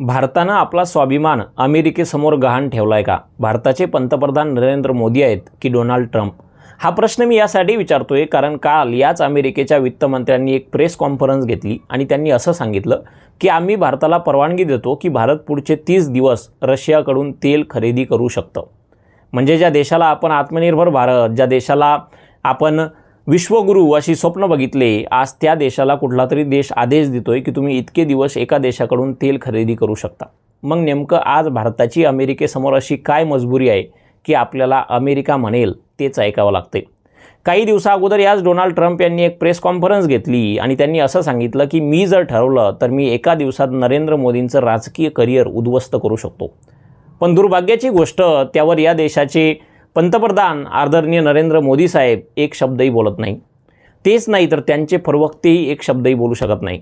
भारतानं आपला स्वाभिमान अमेरिकेसमोर गहाण ठेवलाय का? भारताचे पंतप्रधान नरेंद्र मोदी आहेत की डोनाल्ड ट्रम्प? हा प्रश्न मी यासाठी विचारतोय कारण काल याच अमेरिकेच्या वित्तमंत्र्यांनी एक प्रेस कॉन्फरन्स घेतली आणि त्यांनी असं सांगितलं की आम्ही भारताला परवानगी देतो की भारत पुढचे 30 दिवस रशियाकडून तेल खरेदी करू शकतं. म्हणजे ज्या देशाला आपण आत्मनिर्भर भारत, ज्या देशाला आपण विश्वगुरू अशी स्वप्न बघितले, आज त्या देशाला कुठला तरी देश आदेश देतोय की तुम्ही इतके दिवस एका देशाकडून तेल खरेदी करू शकता. मग नेमकं आज भारताची अमेरिकेसमोर अशी काय मजबुरी आहे की आपल्याला अमेरिका म्हणेल तेच ऐकावं लागते? काही दिवसाअगोदर याच डोनाल्ड ट्रम्प यांनी एक प्रेस कॉन्फरन्स घेतली आणि त्यांनी असं सांगितलं की मी जर ठरवलं तर मी एका दिवसात नरेंद्र मोदींचं राजकीय करिअर उद्ध्वस्त करू शकतो. पण दुर्भाग्याची गोष्ट, त्यावर या देशाचे पंतप्रधान आदरणीय नरेंद्र मोदी साहेब एक शब्दही बोलत नाही. तेच नाही तर त्यांचे प्रवक्तेही एक शब्दही बोलू शकत नाही.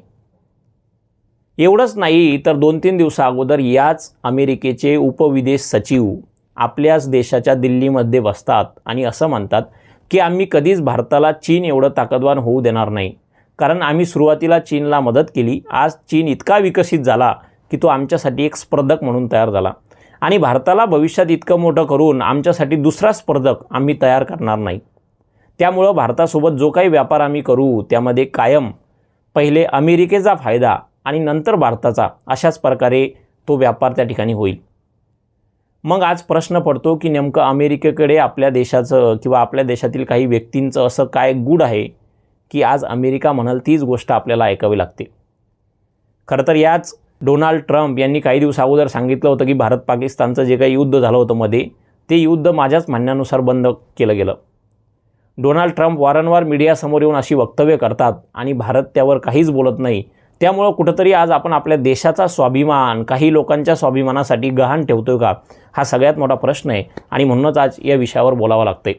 एवढंच नाही तर 2-3 दिवसाअगोदर याच अमेरिकेचे उपविदेश सचिव आपल्याच देशाच्या दिल्लीमध्ये बसतात आणि असं म्हणतात की आम्ही कधीच भारताला चीन एवढं ताकदवान होऊ देणार नाही, कारण आम्ही सुरुवातीला चीनला मदत केली. आज चीन इतका विकसित झाला की तो आमच्यासाठी एक स्पर्धक म्हणून तयार झाला आणि भारताला भविष्यात इतकं मोठं करून आमच्यासाठी दुसरा स्पर्धक आम्ही तयार करणार नाही. त्यामुळं भारतासोबत जो काही व्यापार आम्ही करू त्यामध्ये कायम पहिले अमेरिकेचा फायदा आणि नंतर भारताचा, अशाच प्रकारे तो व्यापार त्या ठिकाणी होईल. मग आज प्रश्न पडतो की नेमकं अमेरिकेकडे आपल्या देशाचं किंवा आपल्या देशातील काही व्यक्तींचं असं काय गुड आहे की आज अमेरिका म्हणाल तीच गोष्ट आपल्याला ऐकावी लागते. खरं तर याच डोनाल्ड ट्रम्प यांनी काही दिवस अगोदर सांगितलं होतं की भारत पाकिस्तानचं जे काही युद्ध झालं होतं मध्ये, ते युद्ध माझ्याच म्हणण्यानुसार बंद केलं गेलं. डोनाल्ड ट्रम्प वारंवार मीडियासमोर येऊन अशी वक्तव्य करतात आणि भारत त्यावर काहीच बोलत नाही. त्यामुळं कुठंतरी आज आपण आपल्या देशाचा स्वाभिमान काही लोकांच्या स्वाभिमानासाठी गहाण ठेवतोय का, हा सगळ्यात मोठा प्रश्न आहे आणि म्हणूनच आज या विषयावर बोलावं लागतंय.